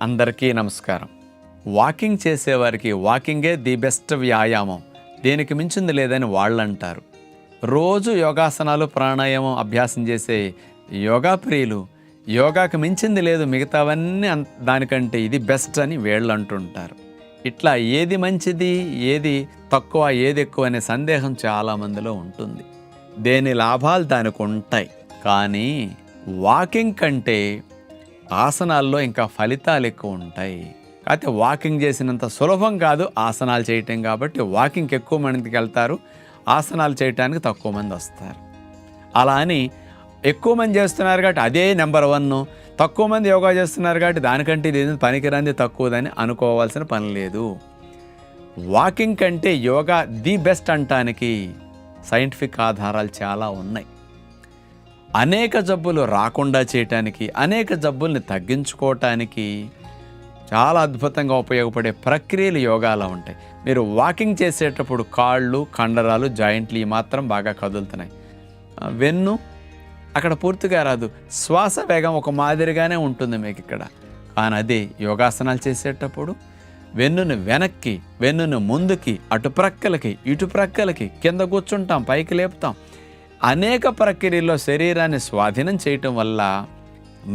అందరికీ నమస్కారం. వాకింగ్ చేసేవారికి వాకింగే ది బెస్ట్ వ్యాయామం, దేనికి మించింది లేదని వాళ్ళు అంటారు. రోజు యోగాసనాలు ప్రాణాయామం అభ్యాసం చేసే యోగా ప్రియులు యోగాకి మించింది లేదు, మిగతావన్నీ దానికంటే ఇది బెస్ట్ అని వీళ్ళు అంటుంటారు. ఇట్లా ఏది మంచిది, ఏది తక్కువ, ఏది ఎక్కువ అనే సందేహం చాలామందిలో ఉంటుంది. దేని లాభాలు దానికి ఉంటాయి, కానీ వాకింగ్ కంటే ఆసనాల్లో ఇంకా ఫలితాలు ఎక్కువ ఉంటాయి. అయితే వాకింగ్ చేసినంత సులభం కాదు ఆసనాలు చేయటం, కాబట్టి వాకింగ్కి ఎక్కువ మందికి వెళ్తారు, ఆసనాలు చేయటానికి తక్కువ మంది వస్తారు. అలా అని ఎక్కువ మంది చేస్తున్నారు కాబట్టి అదే నెంబర్ 1, తక్కువ మంది యోగా చేస్తున్నారు కాబట్టి దానికంటే ఇది పనికిరాంది తక్కువదని అనుకోవాల్సిన పని లేదు. వాకింగ్ కంటే యోగా ది బెస్ట్ అంటానికి సైంటిఫిక్ ఆధారాలు చాలా ఉన్నాయి. అనేక జబ్బులు రాకుండా చేయటానికి, అనేక జబ్బుల్ని తగ్గించుకోవటానికి చాలా అద్భుతంగా ఉపయోగపడే ప్రక్రియలు యోగాలో ఉంటాయి. మీరు వాకింగ్ చేసేటప్పుడు కాళ్ళు, కండరాలు, జాయింట్లు మాత్రం బాగా కదులుతున్నాయి. వెన్ను అక్కడ పూర్తిగా రాదు, శ్వాస వేగం ఒక మాదిరిగానే ఉంటుంది మీకు ఇక్కడ. కానీ అదే యోగాసనాలు చేసేటప్పుడు వెన్నును వెనక్కి, వెన్నును ముందుకి, అటు ప్రక్కలకి, ఇటు ప్రక్కలకి, కింద కూర్చుంటాం, పైకి లేపుతాం. అనేక ప్రక్రియల్లో శరీరాన్ని స్వాధీనం చేయటం వల్ల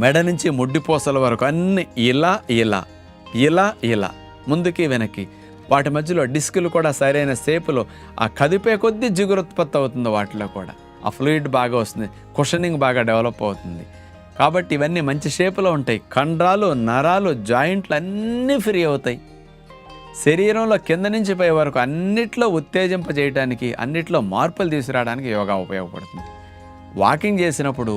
మెడ నుంచి ముడ్డిపోసల వరకు అన్ని ఇలా ఇలా ఇలా ఇలా ముందుకి వెనక్కి, వాటి మధ్యలో డిస్కులు కూడా సరైన షేపులో ఆ కదిపే కొద్దీ జిగురు ఉత్పత్తి అవుతుంది. వాటిలో కూడా ఆ ఫ్లూయిడ్ బాగా వస్తుంది, కుషనింగ్ బాగా డెవలప్ అవుతుంది. కాబట్టి ఇవన్నీ మంచి షేపులో ఉంటాయి. కండరాలు, నరాలు, జాయింట్లు అన్నీ ఫ్రీ అవుతాయి. శరీరంలో కింద నుంచి పై వరకు అన్నిట్లో ఉత్తేజింపజేయడానికి, అన్నిట్లో మార్పులు తీసుకురావడానికి యోగా ఉపయోగపడుతుంది. వాకింగ్ చేసినప్పుడు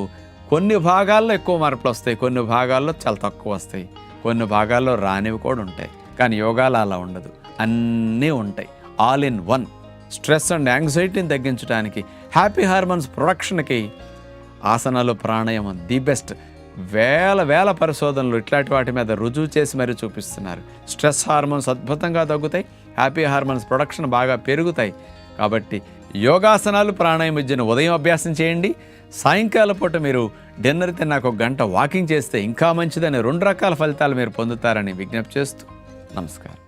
కొన్ని భాగాల్లో ఎక్కువ మార్పులు వస్తాయి, కొన్ని భాగాల్లో చాలా తక్కువ వస్తాయి, కొన్ని భాగాల్లో రానివి కూడా ఉంటాయి. కానీ యోగాలో అలా ఉండదు, అన్నీ ఉంటాయి. All in one. Stress and యాంగ్జైటీని తగ్గించడానికి, హ్యాపీ హార్మోన్స్ ప్రొడక్షన్కి ఆసనాలు, ప్రాణాయామం ది బెస్ట్. వేల పరిశోధనలు ఇట్లాంటి వాటి మీద రుజువు చేసి మరీ చూపిస్తున్నారు. స్ట్రెస్ హార్మోన్స్ అద్భుతంగా తగ్గుతాయి, హ్యాపీ హార్మోన్స్ ప్రొడక్షన్ బాగా పెరుగుతాయి. కాబట్టి యోగాసనాలు, ప్రాణాయామం మధ్యన ఉదయం అభ్యాసం చేయండి, సాయంకాలం పూట మీరు డిన్నర్ తిన్నాక 1 గంట వాకింగ్ చేస్తే ఇంకా మంచిదని 2 రకాల ఫలితాలు మీరు పొందుతారని విజ్ఞప్తి చేస్తూ నమస్కారం.